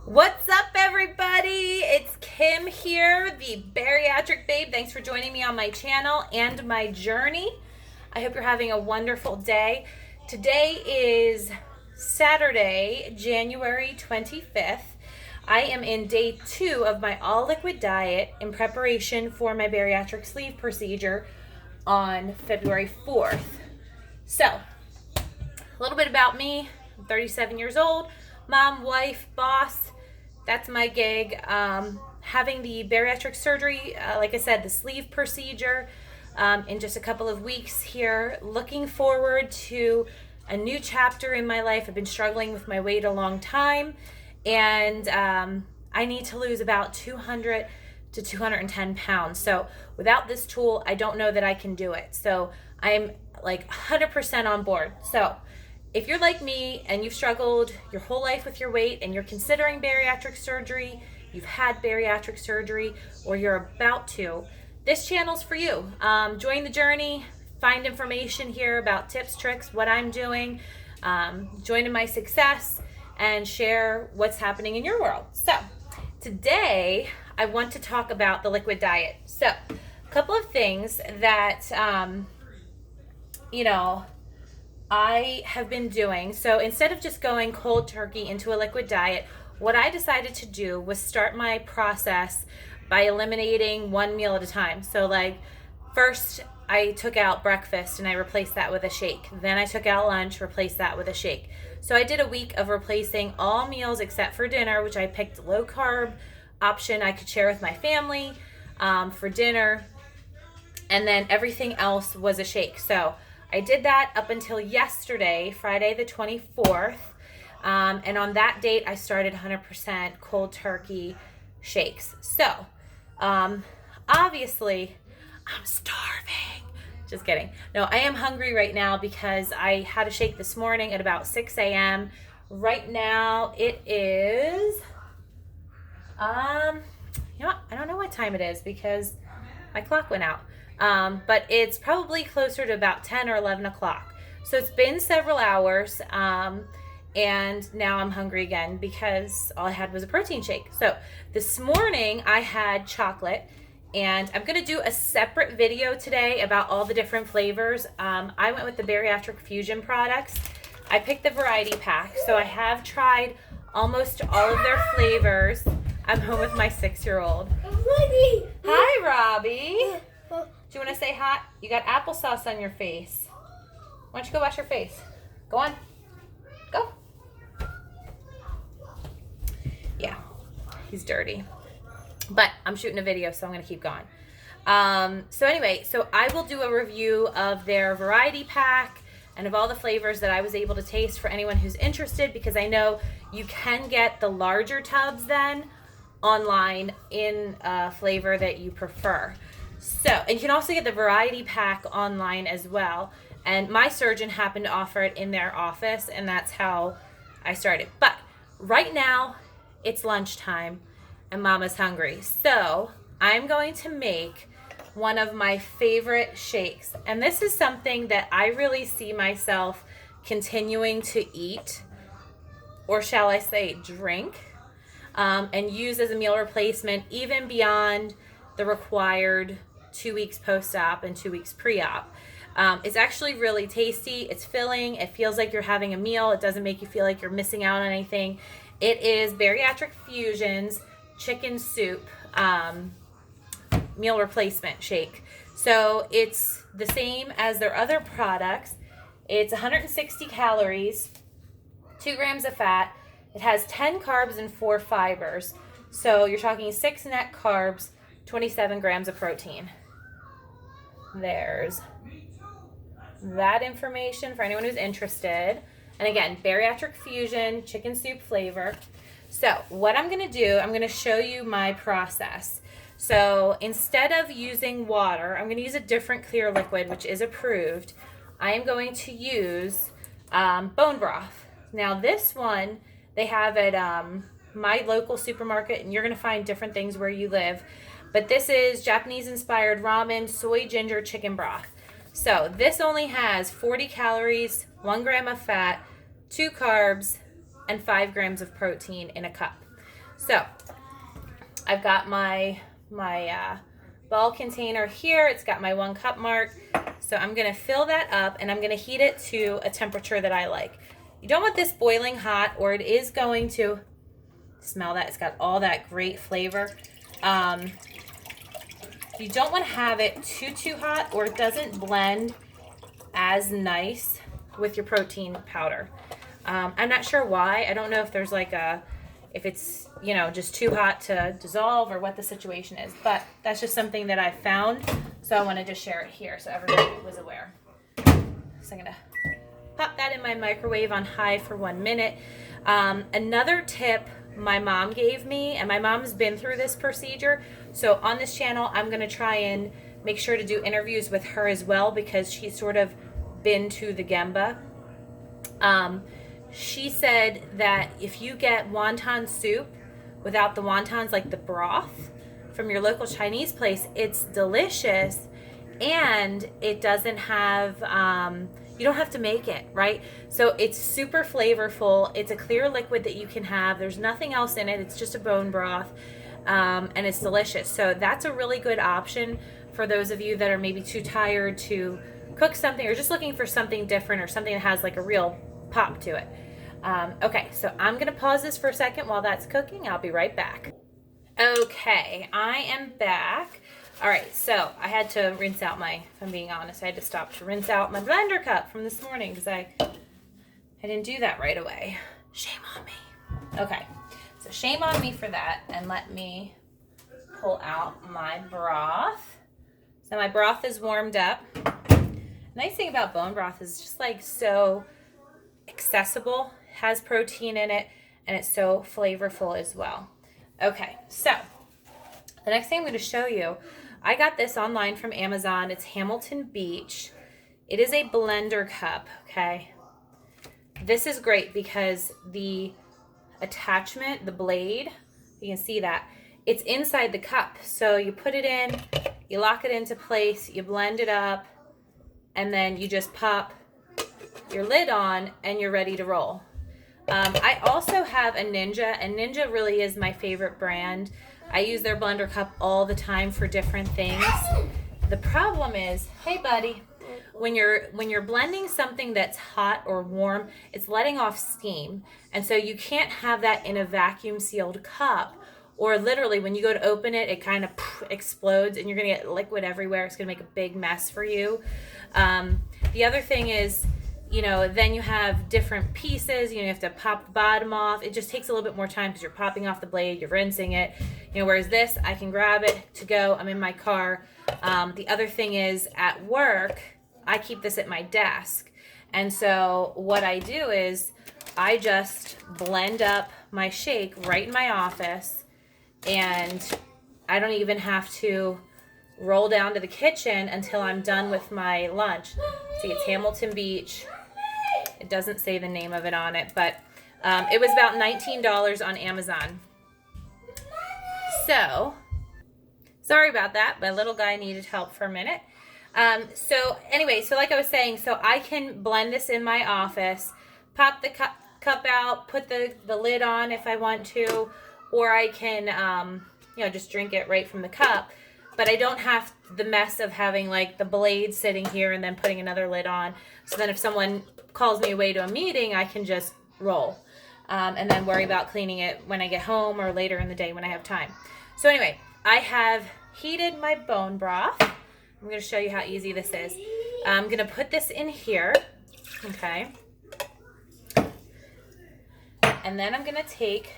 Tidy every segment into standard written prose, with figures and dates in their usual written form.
What's up, everybody? It's Kim here, the Bariatric Babe. Thanks for joining me on my channel and my journey. I hope you're having a wonderful day. Today is Saturday, January 25th. I am in day 2 of my all-liquid diet in preparation for my bariatric sleeve procedure on February 4th. So, a little bit about me. I'm 37 years old, mom, wife, boss. That's my gig. Having the bariatric surgery, like I said, the sleeve procedure in just a couple of weeks here. Looking forward to a new chapter in my life. I've been struggling with my weight a long time, and I need to lose about 200 to 210 pounds. So without this tool, I don't know that I can do it. So I'm like 100% on board. So if you're like me and you've struggled your whole life with your weight and you're considering bariatric surgery, you've had bariatric surgery, or you're about to, this channel's for you. Join the journey, find information here about tips, tricks, what I'm doing, join in my success, and share what's happening in your world. So today I want to talk about the liquid diet. So a couple of things that, I have been doing. So instead of just going cold turkey into a liquid diet, what I decided to do was start my process by eliminating one meal at a time. So like first I took out breakfast and I replaced that with a shake. Then I took out lunch, replaced that with a shake. So I did a week of replacing all meals except for dinner, which I picked low carb option I could share with my family for dinner. And then everything else was a shake. So I did that up until yesterday, Friday the 24th, and on that date I started 100% cold turkey shakes. So, obviously, I'm starving. Just kidding. No, I am hungry right now because I had a shake this morning at about 6 a.m. Right now it is, I don't know what time it is because my clock went out. But it's probably closer to about 10 or 11 o'clock. So it's been several hours, and now I'm hungry again because all I had was a protein shake. So this morning I had chocolate, and I'm going to do a separate video today about all the different flavors. I went with the Bariatric Fusion products. I picked the variety pack, so I have tried almost all of their flavors. I'm home with my 6-year-old. Hi, Robbie. Do you want to say hi? You got applesauce on your face. Why don't you go wash your face? Go on. Go. Yeah, he's dirty. But I'm shooting a video, so I'm going to keep going. So anyway, so I will do a review of their variety pack and of all the flavors that I was able to taste for anyone who's interested, because I know you can get the larger tubs then online in a flavor that you prefer. So, and you can also get the variety pack online as well. And my surgeon happened to offer it in their office, and that's how I started. But right now, it's lunchtime, and Mama's hungry. So, I'm going to make one of my favorite shakes. And this is something that I really see myself continuing to eat, or shall I say drink, and use as a meal replacement, even beyond the required 2 weeks post-op and 2 weeks pre-op. It's actually really tasty. It's filling. It feels like you're having a meal. It doesn't make you feel like you're missing out on anything. It is Bariatric Fusion's chicken soup meal replacement shake. So it's the same as their other products. It's 160 calories, 2 grams of fat. It has 10 carbs and 4 fibers. So you're talking 6 net carbs, 27 grams of protein. There's that information for anyone who's interested. And again, Bariatric Fusion, chicken soup flavor. So what I'm going to do, I'm going to show you my process. So instead of using water, I'm going to use a different clear liquid, which is approved. I am going to use bone broth. Now this one, they have at my local supermarket, and you're going to find different things where you live. But this is Japanese-inspired ramen soy ginger chicken broth. So this only has 40 calories, 1 gram of fat, 2 carbs, and 5 grams of protein in a cup. So I've got my ball container here. It's got my 1 cup mark. So I'm gonna fill that up and I'm gonna heat it to a temperature that I like. You don't want this boiling hot or it is going to smell that. It's got all that great flavor. You don't want to have it too hot or it doesn't blend as nice with your protein powder. I'm not sure why. I don't know if there's if it's, just too hot to dissolve or what the situation is, but that's just something that I found. So I wanted to share it here so everybody was aware. So I'm gonna pop that in my microwave on high for 1 minute. Another tip my mom gave me, and my mom's been through this procedure, so on this channel I'm going to try and make sure to do interviews with her as well because she's sort of been to the Gemba. She said that if you get wonton soup without the wontons, like the broth from your local Chinese place, it's delicious and it doesn't have you don't have to make it, right? So it's super flavorful. It's a clear liquid that you can have. There's nothing else in it. It's just a bone broth, and it's delicious. So that's a really good option for those of you that are maybe too tired to cook something or just looking for something different or something that has like a real pop to it. Okay, so I'm gonna pause this for a second while that's cooking. I'll be right back. Okay, I am back. All right, so I had to rinse out if I'm being honest, I had to stop to rinse out my blender cup from this morning because I didn't do that right away. Shame on me. Okay, so shame on me for that, and let me pull out my broth. So my broth is warmed up. Nice thing about bone broth is just so accessible, has protein in it, and it's so flavorful as well. Okay, so the next thing I'm going to show you, I got this online from Amazon. It's Hamilton Beach. It is a blender cup, okay? This is great because the attachment, the blade, you can see that, it's inside the cup. So you put it in, you lock it into place, you blend it up, and then you just pop your lid on and you're ready to roll. I also have a Ninja, and Ninja really is my favorite brand. I use their blender cup all the time for different things. The problem is, hey buddy, when you're blending something that's hot or warm, it's letting off steam. And so you can't have that in a vacuum sealed cup, or literally when you go to open it, it kind of explodes and you're gonna get liquid everywhere. It's gonna make a big mess for you. The other thing is, then you have different pieces, you have to pop the bottom off. It just takes a little bit more time because you're popping off the blade, you're rinsing it, whereas this, I can grab it to go, I'm in my car. The other thing is at work, I keep this at my desk. And so what I do is I just blend up my shake right in my office, and I don't even have to roll down to the kitchen until I'm done with my lunch. See, it's Hamilton Beach. It doesn't say the name of it on it, but it was about $19 on Amazon. So, sorry about that. My little guy needed help for a minute. So anyway, so like I was saying, so I can blend this in my office, pop the cup out, put the lid on if I want to, or I can, just drink it right from the cup. But I don't have the mess of having the blade sitting here and then putting another lid on. So then if someone calls me away to a meeting, I can just roll and then worry about cleaning it when I get home or later in the day when I have time. So anyway, I have heated my bone broth. I'm going to show you how easy this is. I'm going to put this in here, okay? And then I'm going to take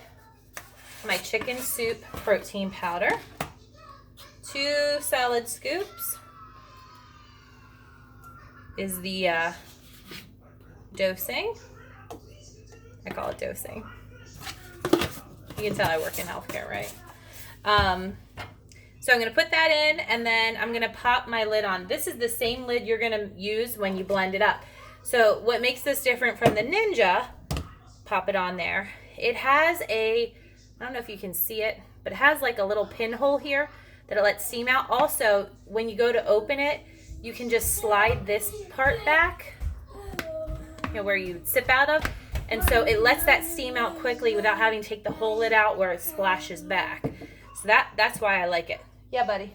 my chicken soup protein powder. 2 solid scoops is the dosing. I call it dosing. You can tell I work in healthcare, right? So I'm going to put that in, and then I'm going to pop my lid on. This is the same lid you're going to use when you blend it up. So what makes this different from the Ninja, pop it on there. It has I don't know if you can see it, but it has a little pinhole here that it lets steam out. Also, when you go to open it, you can just slide this part back, where you sip out of, And so it lets that steam out quickly without having to take the whole lid out where it splashes back. So that's why I like it. Yeah, buddy.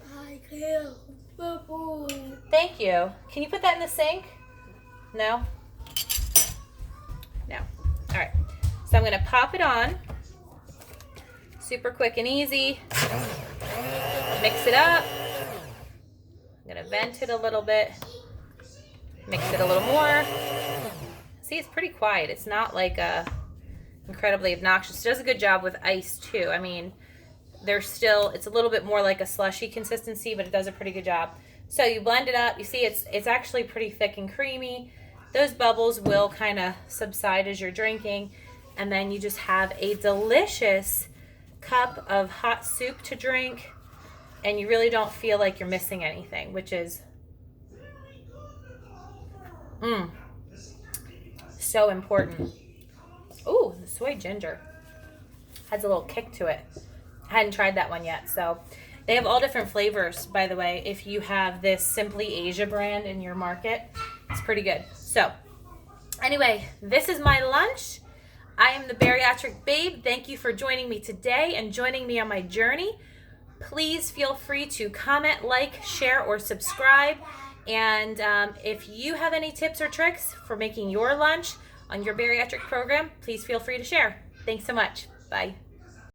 Thank you. Can you put that in the sink? No? No. All right. So I'm going to pop it on. Super quick and easy. Mix it up. I'm going to vent it a little bit. Mix it a little more. See, it's pretty quiet. It's not like incredibly obnoxious. It does a good job with ice too. I mean, it's a little bit more like a slushy consistency, but it does a pretty good job. So you blend it up. You see it's actually pretty thick and creamy. Those bubbles will kind of subside as you're drinking. And then you just have a delicious cup of hot soup to drink. And you really don't feel like you're missing anything, which is so important. Ooh, the soy ginger has a little kick to it. I hadn't tried that one yet. So they have all different flavors, by the way. If you have this Simply Asia brand in your market, it's pretty good. So anyway, this is my lunch. I am the Bariatric Babe. Thank you for joining me today and joining me on my journey. Please feel free to comment, like, share, or subscribe. And if you have any tips or tricks for making your lunch on your bariatric program, please feel free to share. Thanks so much. Bye.